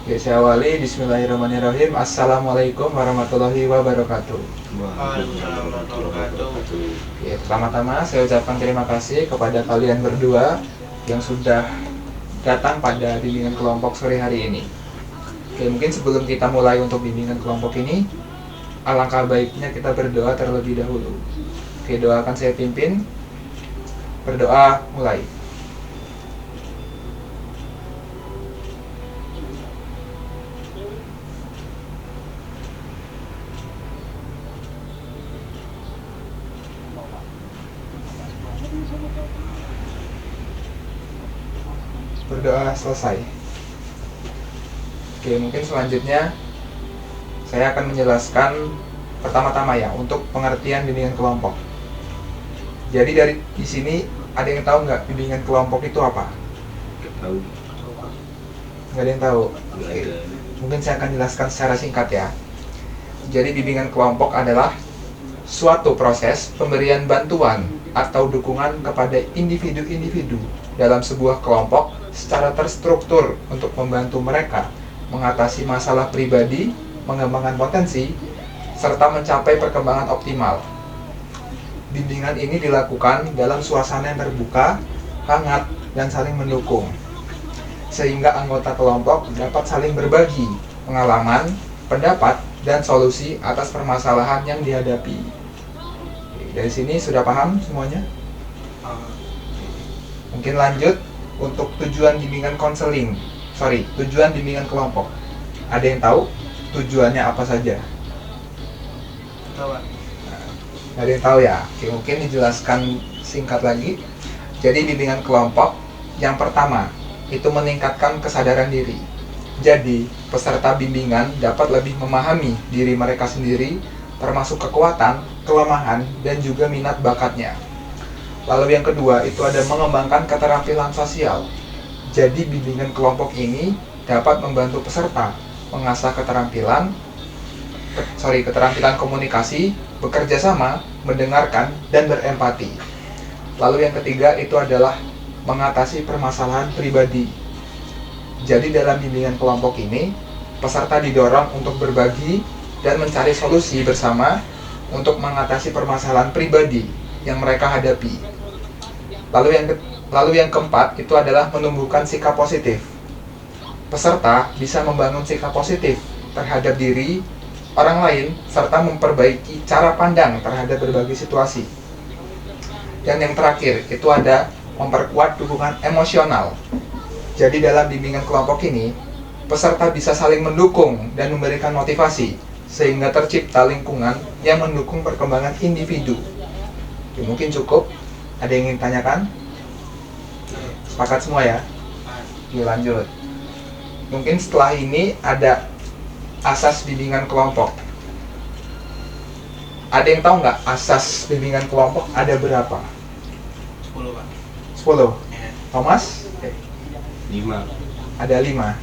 Oke, saya awali. Bismillahirrahmanirrahim. Assalamualaikum warahmatullahi wabarakatuh. Waalaikumsalam warahmatullahi wabarakatuh. Oke, pertama-tama saya ucapkan terima kasih kepada kalian berdua yang sudah datang pada bimbingan kelompok sore hari ini. Oke, mungkin sebelum kita mulai untuk bimbingan kelompok ini, alangkah baiknya kita berdoa terlebih dahulu. Oke, doa akan saya pimpin. Berdoa, mulai. Berdoa selesai. Oke, mungkin selanjutnya saya akan menjelaskan pertama-tama ya untuk pengertian bimbingan kelompok. Jadi di sini ada yang tahu nggak bimbingan kelompok itu apa? Nggak tahu. Nggak ada yang tahu. Nggak Oke. ada. Mungkin saya akan jelaskan secara singkat ya. Jadi bimbingan kelompok adalah suatu proses pemberian bantuan atau dukungan kepada individu-individu dalam sebuah kelompok secara terstruktur untuk membantu mereka mengatasi masalah pribadi, mengembangkan potensi, serta mencapai perkembangan optimal. Bimbingan ini dilakukan dalam suasana yang terbuka, hangat, dan saling mendukung, sehingga anggota kelompok dapat saling berbagi pengalaman, pendapat, dan solusi atas permasalahan yang dihadapi. Dari sini sudah paham semuanya? Mungkin lanjut untuk tujuan bimbingan tujuan bimbingan kelompok. Ada yang tahu tujuannya apa saja? Ada yang tahu ya? Oke, mungkin dijelaskan singkat lagi. Jadi bimbingan kelompok yang pertama itu meningkatkan kesadaran diri. Jadi peserta bimbingan dapat lebih memahami diri mereka sendiri, termasuk kekuatan, kelemahan, dan juga minat bakatnya. Lalu yang kedua itu ada mengembangkan keterampilan sosial. Jadi bimbingan kelompok ini dapat membantu peserta mengasah keterampilan komunikasi, bekerja sama, mendengarkan, dan berempati. Lalu yang ketiga itu adalah mengatasi permasalahan pribadi. Jadi dalam bimbingan kelompok ini, peserta didorong untuk berbagi dan mencari solusi bersama untuk mengatasi permasalahan pribadi yang mereka hadapi. Lalu yang keempat itu adalah menumbuhkan sikap positif. Peserta bisa membangun sikap positif terhadap diri, orang lain, serta memperbaiki cara pandang terhadap berbagai situasi. Dan yang terakhir itu ada memperkuat dukungan emosional. Jadi dalam bimbingan kelompok ini, peserta bisa saling mendukung dan memberikan motivasi sehingga tercipta lingkungan yang mendukung perkembangan individu. Oke, mungkin cukup. Ada yang ingin tanyakan? Sepakat semua ya? Oke, lanjut. Mungkin setelah ini ada asas bimbingan kelompok. Ada yang tahu nggak asas bimbingan kelompok ada berapa? 10, Pak. 10. Ya. Thomas? 5. Ada 5.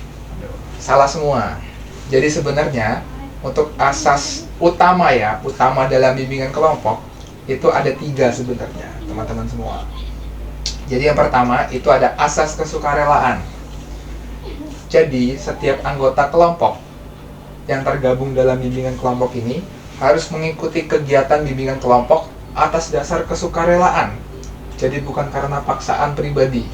Salah semua. Jadi sebenarnya untuk asas utama dalam bimbingan kelompok itu ada 3 sebenarnya, teman-teman semua. Jadi yang pertama itu ada asas kesukarelaan. Jadi setiap anggota kelompok yang tergabung dalam bimbingan kelompok ini harus mengikuti kegiatan bimbingan kelompok atas dasar kesukarelaan. Jadi bukan karena paksaan pribadi.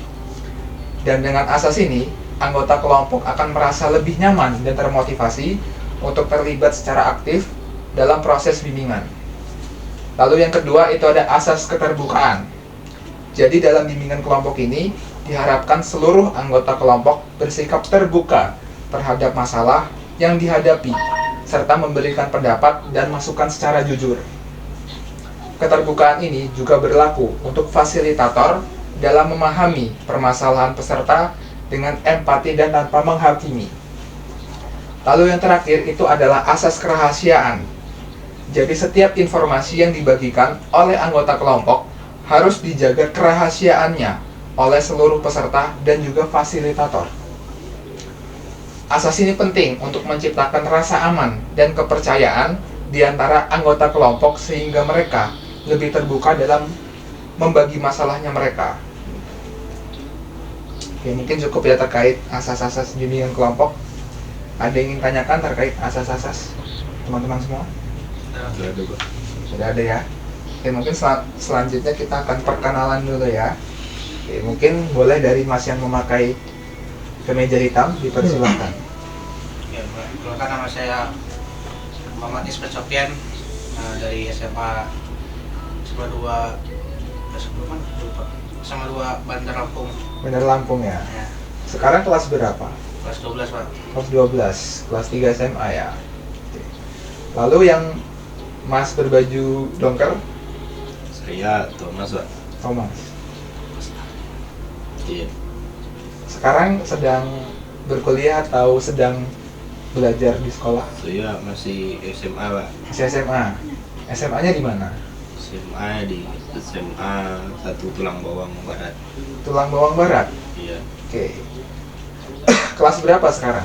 Dan dengan asas ini, anggota kelompok akan merasa lebih nyaman dan termotivasi untuk terlibat secara aktif dalam proses bimbingan. Lalu yang kedua itu ada asas keterbukaan. Jadi dalam bimbingan kelompok ini diharapkan seluruh anggota kelompok bersikap terbuka terhadap masalah yang dihadapi, serta memberikan pendapat dan masukan secara jujur. Keterbukaan ini juga berlaku untuk fasilitator dalam memahami permasalahan peserta dengan empati dan tanpa menghakimi. Lalu yang terakhir itu adalah asas kerahasiaan. Jadi setiap informasi yang dibagikan oleh anggota kelompok harus dijaga kerahasiaannya oleh seluruh peserta dan juga fasilitator. Asas ini penting untuk menciptakan rasa aman dan kepercayaan di antara anggota kelompok sehingga mereka lebih terbuka dalam membagi masalahnya mereka. Oke, mungkin cukup ya terkait asas-asas bimbingan kelompok. Ada yang ingin tanyakan terkait asas-asas teman-teman semua? Sudah ada Pak. Sudah ada ya. Oke, mungkin selanjutnya kita akan perkenalan dulu ya. Oke, mungkin boleh dari Mas yang memakai kemeja hitam, dipersilakan. Ya, perkenalkan nama saya Muhammad Ismet Sofian dari SMA 2 sama 2 Bandar Lampung. Bandar Lampung ya. Ya, Sekarang kelas berapa? kelas 12 Pak. Kelas 12, kelas 3 SMA ya. Oke. Lalu yang Mas berbaju dongker, Saya Thomas Pak. Thomas. Iya. Sekarang sedang berkuliah atau sedang belajar di sekolah? Saya masih SMA Pak. Masih SMA. SMA-nya di mana? SMA di SMA 1 Tulang Bawang Barat. Tulang Bawang Barat. Iya. Oke. Kelas berapa sekarang?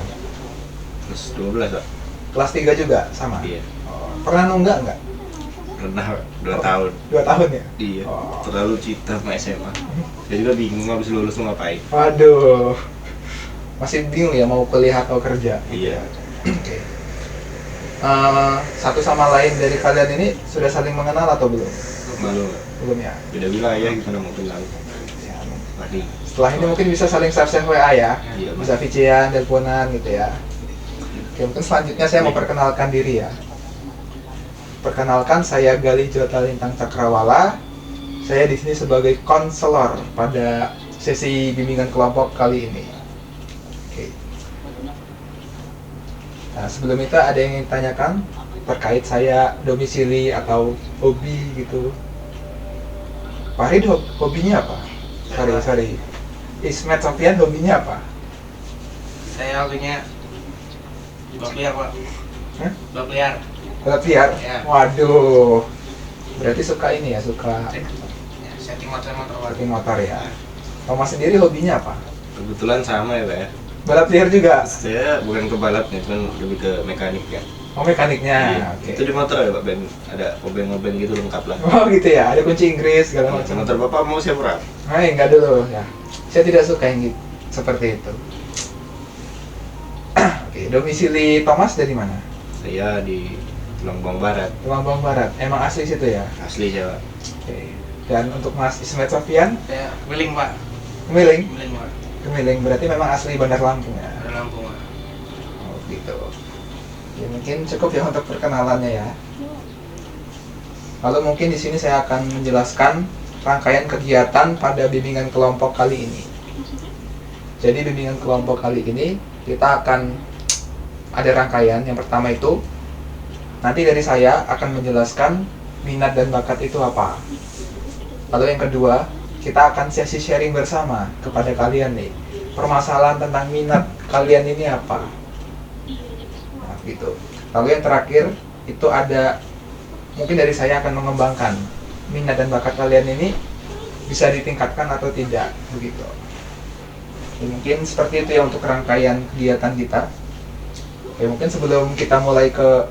Kelas 12 Pak. Kelas 3 juga sama? Iya. Oh, pernah nunggak nggak? Pernah Pak. 2 tahun. 2 tahun ya? Iya. Oh. Terlalu cinta sama SMA. Saya juga bingung habis lulus mau ngapain. Waduh. Masih bingung ya mau kuliah atau kerja? Iya. Oke. Satu sama lain dari kalian ini sudah saling mengenal atau belum? Belum. Belum ya? Beda wilayah gimana mau kenal. Ya, Tadi. setelah ini mungkin bisa saling share WA ya, Iya, bisa VC-an, teleponan gitu ya. Oke, mungkin selanjutnya saya mau perkenalkan diri ya. Perkenalkan, saya Gali Jota Lintang Cakrawala. Saya di sini sebagai konselor pada sesi bimbingan kelompok kali ini. Oke. Nah, sebelum itu ada yang ingin tanyakan terkait saya domisili atau hobi gitu. Farid hobinya apa? Sorry. Ismet Sofian hobinya apa? Saya hobinya balap liar Pak. Hah? Balap liar. Balap liar? Ya. Waduh. Berarti suka ini ya, suka Ya, setting motor-motor Pak. setting motor ya. Thomas sendiri hobinya apa? Kebetulan sama ya Pak ya. Balap liar juga? Saya bukan ke balapnya, cuman lebih ke mekanik ya. Oh, mekaniknya. Iya. Oke. Itu di motor ya Pak, Ben. Ada obeng-obeng gitu lengkap lah. Oh gitu ya, ada kunci Inggris segala macam. Motor Bapak mau saya berapa? Enggak dulu ya. Saya tidak suka yang gitu, seperti itu. Oke, domisili Thomas dari mana? Saya di Tulang Bawang Barat. Tulang Bawang Barat. Emang asli situ ya? Asli saya Pak. Oke. Dan untuk Mas Ismet Sofian, Saya Wiling Pak. Kemiling. Wiling Pak. Kemiling berarti memang asli Bandar Lampung ya. Bandar Lampung Pak. Oh gitu. Ya, mungkin cukup ya untuk perkenalannya ya. Lalu mungkin di sini saya akan menjelaskan rangkaian kegiatan pada bimbingan kelompok kali ini. Jadi bimbingan kelompok kali ini kita akan ada rangkaian. Yang pertama itu nanti dari saya akan menjelaskan minat dan bakat itu apa. Lalu yang kedua, kita akan sesi sharing bersama kepada kalian nih. Permasalahan tentang minat kalian ini apa? Nah, gitu. Lalu yang terakhir itu ada mungkin dari saya akan mengembangkan minat dan bakat kalian ini bisa ditingkatkan atau tidak begitu. Ya, mungkin seperti itu ya untuk rangkaian kegiatan kita. Ya, mungkin sebelum kita mulai ke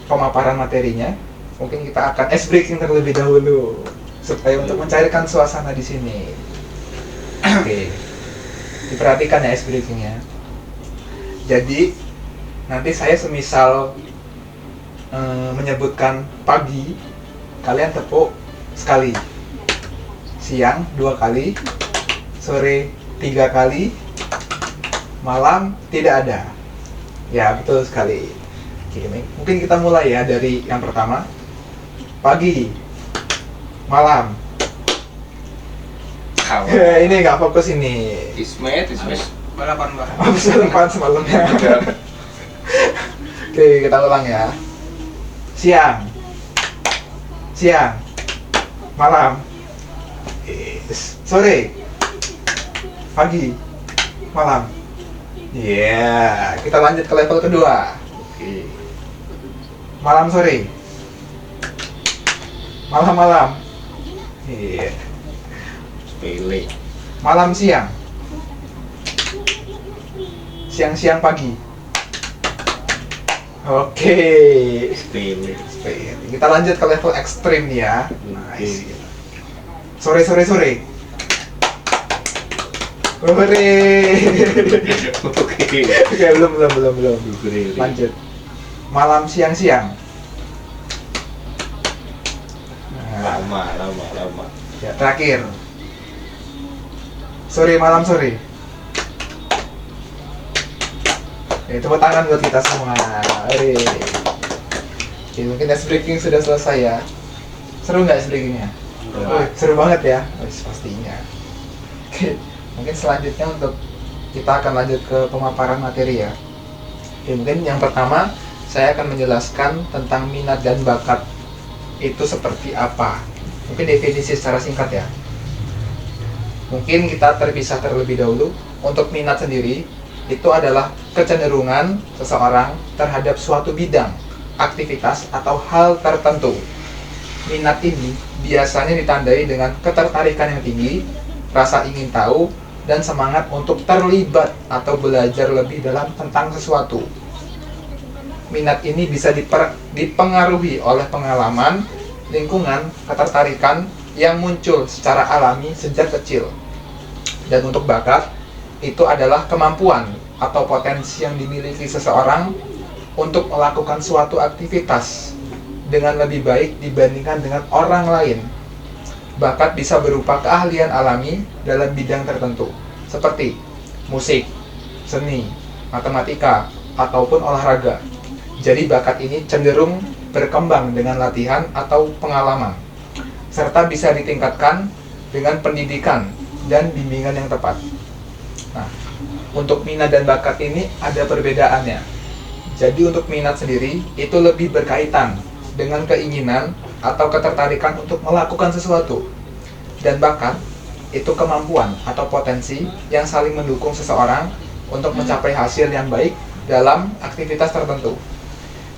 pemaparan materinya, mungkin kita akan ice breaking terlebih dahulu supaya untuk mencairkan suasana di sini. Oke. Diperhatikan ya ice breakingnya. Jadi nanti saya semisal menyebutkan pagi, kalian tepuk sekali, siang 2 kali, sore 3 kali, malam tidak ada. Ya betul sekali. Oke, mungkin kita mulai ya dari yang pertama. Pagi, malam. Ini nggak fokus ini. Ismet. Balapan Pak. Habis lepas semalamnya. Oke, kita ulang ya. Siang, malam, sore, pagi, malam. Iya, kita lanjut ke level kedua. Oke. Malam sore, malam. Iya. Sepele. Malam siang, siang pagi. Oke. Sepele. Kita lanjut ke level ekstrim nih ya. Nice. Sore. Hore. Oke. Oke, belum. Bukuri. Lanjut. Malam siang-siang. Nah, Lama. ya, terakhir. Sore malam sore. Tepuk tangan buat kita semua. Hore. Oke, mungkin ice breaking sudah selesai ya. Seru nggak ice breakingnya? Seru banget ya. Pastinya. Oke, mungkin selanjutnya untuk kita akan lanjut ke pemaparan materi ya. Oke, mungkin yang pertama saya akan menjelaskan tentang minat dan bakat itu seperti apa. Mungkin definisi secara singkat ya. Mungkin kita terpisah terlebih dahulu. Untuk minat sendiri itu adalah kecenderungan seseorang terhadap suatu bidang, aktivitas atau hal tertentu. Minat ini biasanya ditandai dengan ketertarikan yang tinggi, rasa ingin tahu, dan semangat untuk terlibat atau belajar lebih dalam tentang sesuatu. Minat ini bisa dipengaruhi oleh pengalaman, lingkungan, ketertarikan yang muncul secara alami sejak kecil. Dan untuk bakat, itu adalah kemampuan atau potensi yang dimiliki seseorang untuk melakukan suatu aktivitas dengan lebih baik dibandingkan dengan orang lain. Bakat bisa berupa keahlian alami dalam bidang tertentu, seperti musik, seni, matematika, ataupun olahraga. Jadi bakat ini cenderung berkembang dengan latihan atau pengalaman, serta bisa ditingkatkan dengan pendidikan dan bimbingan yang tepat. Nah, untuk minat dan bakat ini ada perbedaannya. Jadi untuk minat sendiri itu lebih berkaitan dengan keinginan atau ketertarikan untuk melakukan sesuatu. Dan bakat itu kemampuan atau potensi yang saling mendukung seseorang untuk mencapai hasil yang baik dalam aktivitas tertentu.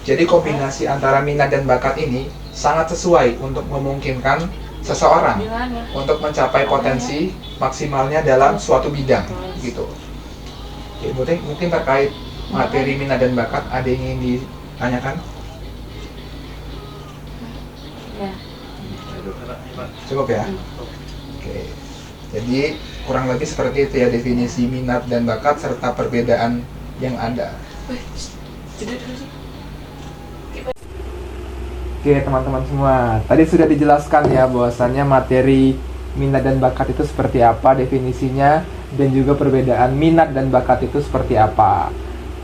Jadi kombinasi antara minat dan bakat ini sangat sesuai untuk memungkinkan seseorang untuk mencapai potensi maksimalnya dalam suatu bidang gitu. Oke, mungkin terkait materi minat dan bakat ada yang ingin ditanyakan? Ya. Cukup ya? Oke. Jadi kurang lebih seperti itu ya definisi minat dan bakat serta perbedaan yang ada. Oke teman-teman semua, tadi sudah dijelaskan ya bahwasannya materi minat dan bakat itu seperti apa definisinya, dan juga perbedaan minat dan bakat itu seperti apa.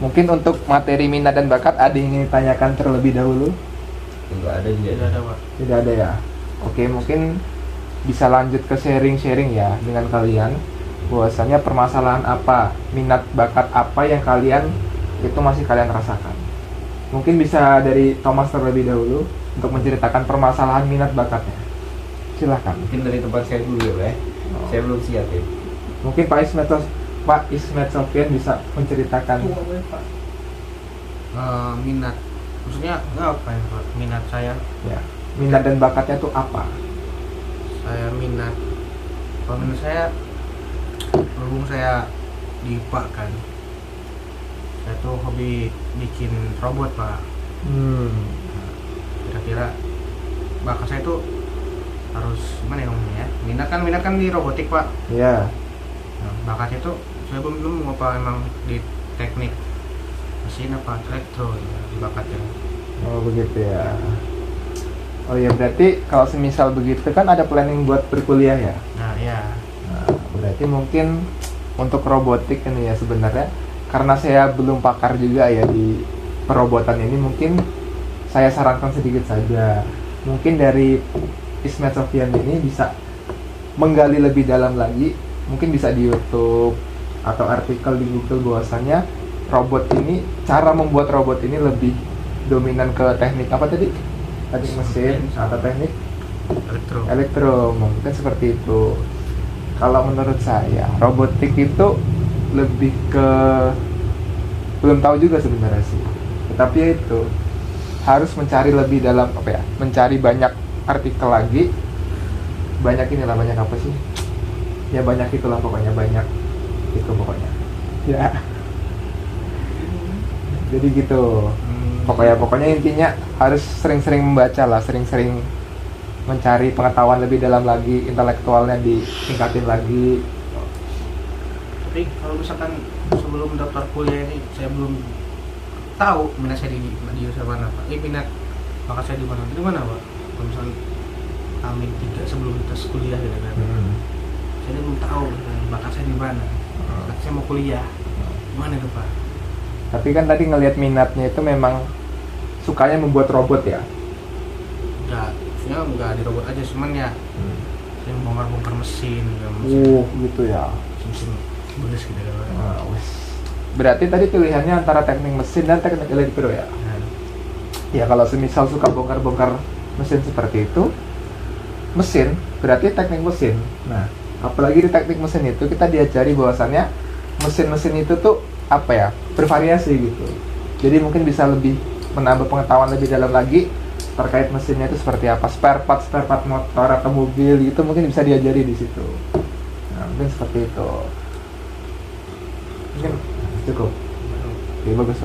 Mungkin untuk materi minat dan bakat ada yang ingin ditanyakan terlebih dahulu? Enggak ada juga. Tidak ada, Pak. Tidak ada ya? Oke, mungkin bisa lanjut ke sharing-sharing ya dengan kalian, bahwasannya permasalahan apa, minat bakat apa yang kalian itu masih kalian rasakan. Mungkin bisa dari Thomas terlebih dahulu untuk menceritakan permasalahan minat bakatnya. Silahkan. Mungkin dari tempat saya dulu ya. Saya belum siap ya. Mungkin Pak Ismet Sofian bisa menceritakan. Minat. Maksudnya apa ya, Pak? Minat saya. Ya, minat dan bakatnya itu apa? Saya minat. Kalau minat saya, berhubung saya di IPA kan. Saya tuh hobi bikin robot, Pak. Kira-kira bakat saya tuh harus gimana ya ngomongnya ya? Minat kan di robotik, Pak. Ya. Nah, bakatnya tuh saya belum apa emang di teknik mesin apa elektro ya, di bakatnya. Oh begitu ya. Oh ya, berarti kalau semisal begitu kan ada planning buat berkuliah ya? Nah ya. Nah, berarti mungkin untuk robotik ini ya sebenarnya, karena saya belum pakar juga ya di perobotan ini, mungkin saya sarankan sedikit saja. Mungkin dari Ismet Sofian ini bisa menggali lebih dalam lagi, mungkin bisa di YouTube atau artikel di Google bahwasannya robot ini, cara membuat robot ini lebih dominan ke teknik apa tadi? Teknik mesin atau teknik elektro, mungkin seperti itu. Kalau menurut saya robotik itu lebih ke, belum tahu juga sebenarnya sih, tetapi ya itu harus mencari lebih dalam apa ya, mencari banyak artikel lagi, banyak inilah, banyak apa sih ya, banyak itulah pokoknya, banyak itu pokoknya ya. Jadi gitu pokoknya intinya harus sering-sering membaca lah, sering-sering mencari pengetahuan lebih dalam lagi, intelektualnya ditingkatin lagi. Tapi kalau misalkan sebelum daftar kuliah ini saya belum tahu minat saya di jurusan mana Pak. Minat bakat saya di mana Pak? Kalau misalkan Amin 3 sebelum tes kuliah gitu kan. Saya belum tahu bakat saya di mana. Bakat saya mau kuliah. Gimana itu Pak? Tapi kan tadi ngelihat minatnya itu memang sukanya membuat robot ya. Enggak di robot aja, cuman ya saya bongkar mesin Gitu ya. mesin bonus gitu kan. Berarti tadi pilihannya antara teknik mesin dan teknik elektro ya. Ya kalau semisal suka bongkar-bongkar mesin seperti itu, mesin berarti teknik mesin. Nah, apalagi di teknik mesin itu kita diajari bahwasannya mesin-mesin itu tuh apa ya, bervariasi gitu. Jadi mungkin bisa lebih menambah pengetahuan lebih dalam lagi terkait mesinnya itu seperti apa, spare part motor atau mobil gitu mungkin bisa diajari di situ. Nah, mungkin seperti itu. Mungkin cukup. Oke, bagus.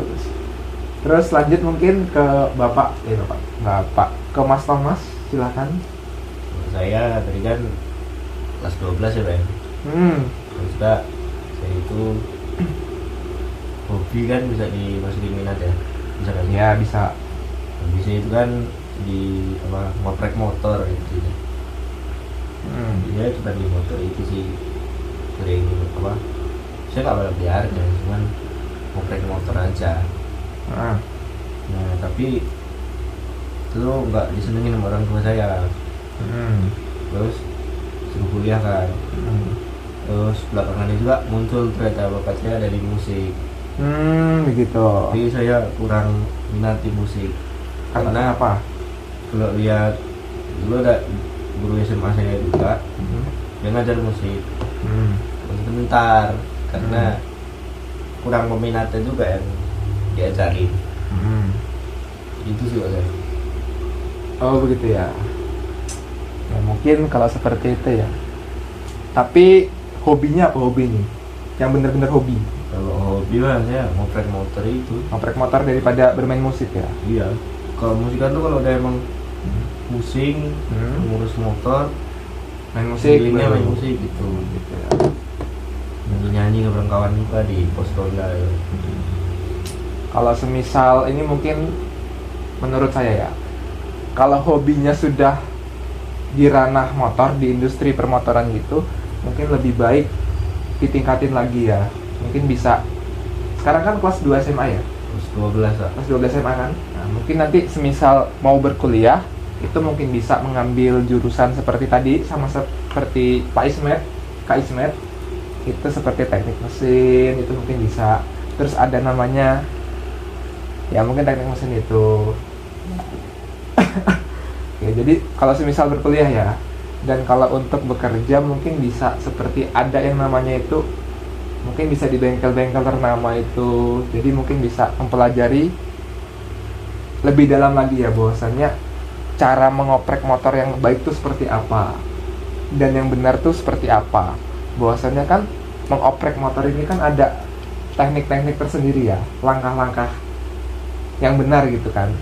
Terus lanjut mungkin ke Bapak, ke Mas Thomas, silakan. Saya tadi kan kelas 12 ya, Bang. Terus juga saya itu hobi kan bisa dimasukin minat ya. Bisa kan? Ya, bisa. Bisa itu kan di ngoprek motor gitu. Dia cuma di motor itu sih sering saya nggak balap liar ya, cuman ngoprek motor aja. Nah tapi itu nggak disenengin sama orang tua saya. Terus suruh kuliah kan. Terus belakangan juga muncul ternyata bakat saya dari musik. Begitu. Tapi saya kurang minat di musik. Karena apa? Kalau lihat dulu ada guru SMA saya juga, dia ngajar musik. Sebentar karena kurang peminatnya juga yang diajarin. Itu sih saya. Oh begitu ya. Ya mungkin kalau seperti itu ya. Tapi hobinya apa hobi nih? Yang benar-benar hobi? Kalau hobi lah saya ngoprek motor itu. Ngoprek motor daripada bermain musik ya? Iya. Kalau musikan tuh kalau udah emang pusing, ngurus motor, main musik, main musik gitu ya. Nyanyi ke kawan juga di pos ronda ya. Kalau semisal ini mungkin menurut saya ya, kalau hobinya sudah di ranah motor, di industri permotoran gitu, mungkin lebih baik ditingkatin lagi ya. Mungkin bisa, sekarang kan kelas 2 SMA ya? Kelas 12 lah. Kelas 12 SMA kan? Nah, mungkin nanti semisal mau berkuliah, itu mungkin bisa mengambil jurusan seperti tadi, sama seperti Kak Ismet, itu seperti teknik mesin, itu mungkin bisa. Terus ada namanya, ya mungkin teknik mesin itu. Oke, jadi kalau semisal berkuliah ya, dan kalau untuk bekerja mungkin bisa seperti ada yang namanya itu, mungkin bisa di bengkel-bengkel ternama itu. Jadi mungkin bisa mempelajari lebih dalam lagi ya, bahwasannya cara mengoprek motor yang baik itu seperti apa dan yang benar tuh seperti apa. Bahwasannya kan mengoprek motor ini kan ada teknik-teknik tersendiri ya, langkah-langkah yang benar gitu kan.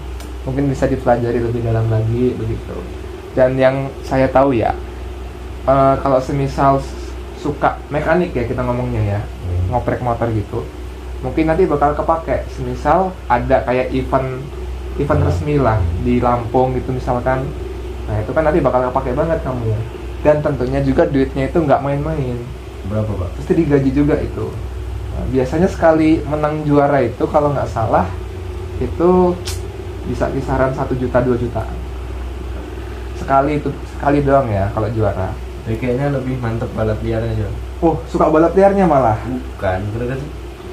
Mungkin bisa dipelajari lebih dalam lagi begitu. Dan yang saya tahu ya, kalau semisal suka mekanik ya kita ngomongnya ya, ngoprek motor gitu, mungkin nanti bakal kepake. Semisal ada kayak event resmi lah di Lampung gitu misalkan, nah itu kan nanti bakal kepake banget kamu. Dan tentunya juga duitnya itu nggak main-main. Berapa Pak? Pasti digaji juga itu. Nah, biasanya sekali menang juara itu kalau nggak salah itu bisa kisaran 1 juta 2 juta sekali doang ya kalau juara. Tapi kayaknya lebih mantep balap liar aja. Oh, suka balap liarnya malah? Bukan, karena kan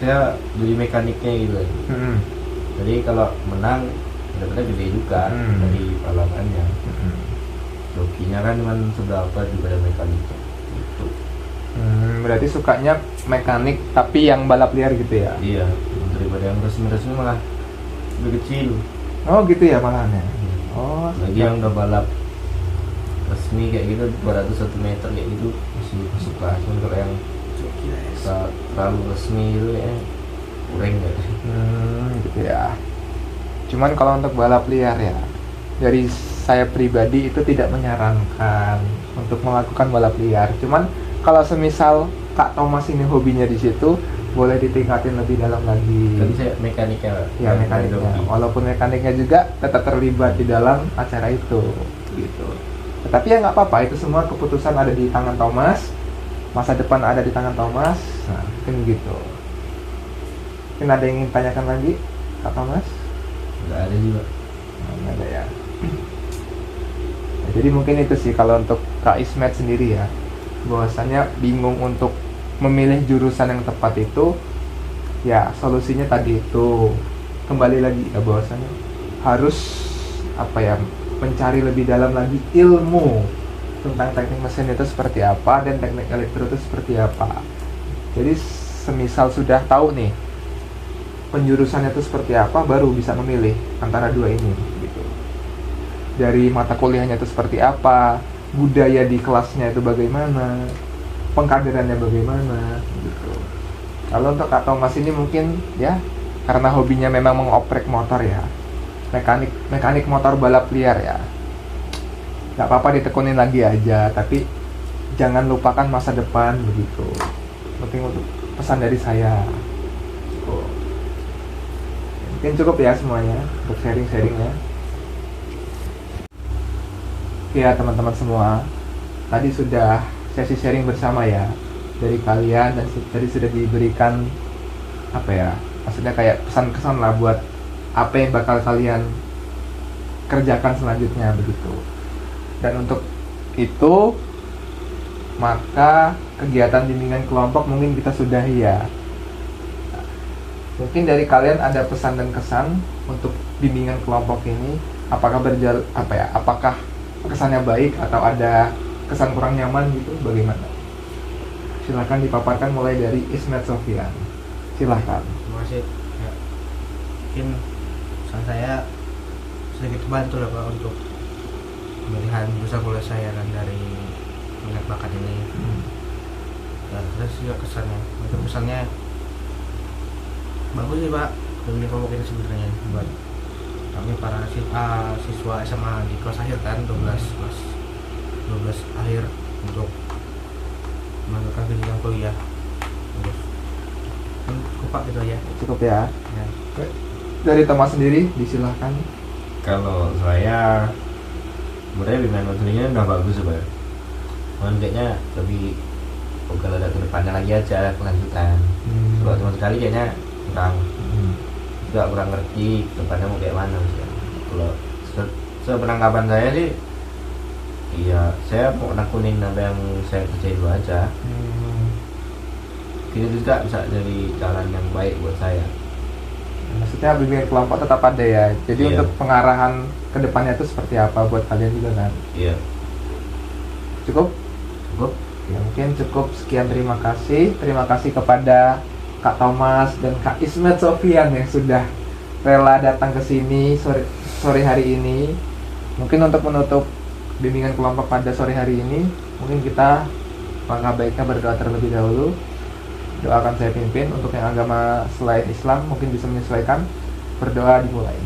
saya jadi mekaniknya gitu. Jadi kalau menang dapatnya gede juga dari balapannya. Jokinya kan cuma seberapa juga ada mekaniknya gitu. Berarti sukanya mekanik tapi yang balap liar gitu ya? Iya, daripada yang resmi-resmi malah lebih kecil. Oh gitu ya malahannya. Oh, lagi yang udah balap resmi kayak gitu 201 meter kayak gitu masih suka. Cuman kalau yang terlalu resmi itu ya kurang gak sih? Gitu ya. Cuman kalau untuk balap liar ya, dari saya pribadi itu tidak menyarankan untuk melakukan balap liar. Cuman kalau semisal Kak Thomas ini hobinya di situ, boleh ditingkatin lebih dalam lagi. Tadi saya mekaniknya. Ya mekaniknya, walaupun mekaniknya juga tetap terlibat di dalam acara itu, gitu. Tetapi ya nggak apa-apa, itu semua keputusan ada di tangan Thomas, masa depan ada di tangan Thomas, nah mungkin gitu. Mungkin ada yang ingin tanyakan lagi, Kak Thomas? Nggak ada juga. Nah, nggak ada ya. Nah, jadi mungkin itu sih kalau untuk Kak Ismet sendiri ya, bahwasanya bingung untuk memilih jurusan yang tepat itu, ya solusinya tadi itu kembali lagi ya, bahwasanya harus mencari lebih dalam lagi ilmu tentang teknik mesin itu seperti apa dan teknik elektro itu seperti apa. Jadi semisal sudah tahu nih penjurusannya itu seperti apa, baru bisa memilih antara dua ini gitu. Dari mata kuliahnya itu seperti apa, budaya di kelasnya itu bagaimana, pengkaderannya bagaimana gitu. Kalau untuk Kak Thomas ini mungkin ya karena hobinya memang mengoprek motor ya, mekanik motor balap liar ya, nggak apa-apa ditekunin lagi aja, tapi jangan lupakan masa depan begitu. Penting untuk pesan dari saya. Mungkin cukup ya semuanya untuk sharing-sharingnya. Ya teman-teman semua, tadi sudah sesi sharing bersama ya dari kalian, dan tadi sudah diberikan maksudnya kayak pesan-kesan lah buat apa yang bakal kalian kerjakan selanjutnya begitu. Dan untuk itu maka kegiatan bimbingan kelompok mungkin kita sudahi ya. Mungkin dari kalian ada pesan dan kesan untuk bimbingan kelompok ini, apakah apakah kesannya baik atau ada kesan kurang nyaman gitu, bagaimana? Silahkan dipaparkan mulai dari Ismet Sofyan. Silahkan. Terima kasih. Ya. Mungkin pesan saya sedikit bantu lah Pak untuk pemilihan jurusan kuliah saya kan dari minat bakat ini. Dan terus juga kesannya, untuk pesannya bagus sih Pak, bimbingan kelompok ini sebenarnya buat kami para siswa SMA di kelas akhir kan 12 akhir untuk melakukan bimbingan kuliah. Terus cukup Pak gitu aja. Cukup ya. Ya. Dari Thomas sendiri, disilahkan. Kalau saya sebenarnya bimbingan konseling udah bagus Pak. Cuman kayaknya lebih kalau ada kedepannya lagi aja kelanjutan. Kalau cuma sekali kayaknya kurang ngerti depannya mau kayak mana sih. Kalau sepenangkapan saya sih, iya saya mau nekunin apa yang saya kerjain dulu aja. Ini juga bisa jadi jalan yang baik buat saya. Maksudnya bimbingan kelompok tetap ada ya. Jadi Iya. untuk pengarahan ke depannya itu seperti apa buat kalian juga kan? Iya. Cukup? Ya, mungkin cukup. Sekian, terima kasih. Terima kasih kepada Kak Thomas dan Kak Ismet Sofyan yang sudah rela datang ke sini sore hari ini. Mungkin untuk menutup bimbingan kelompok pada sore hari ini, mungkin kita langkah baiknya berdoa terlebih dahulu. Doa akan saya pimpin. Untuk yang agama selain Islam mungkin bisa menyesuaikan. Berdoa dimulai.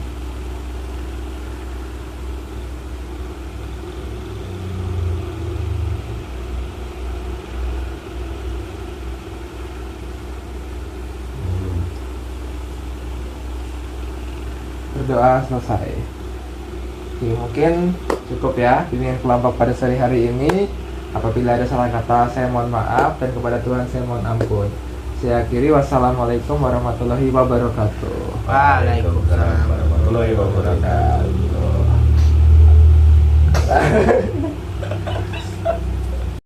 Berdoa selesai. Oke, mungkin cukup ya bimbingan kelompok pada sore hari ini. Apabila ada salah kata, saya mohon maaf, dan kepada Tuhan saya mohon ampun. Saya akhiri, wassalamualaikum warahmatullahi wabarakatuh. Waalaikumsalam warahmatullahi wabarakatuh.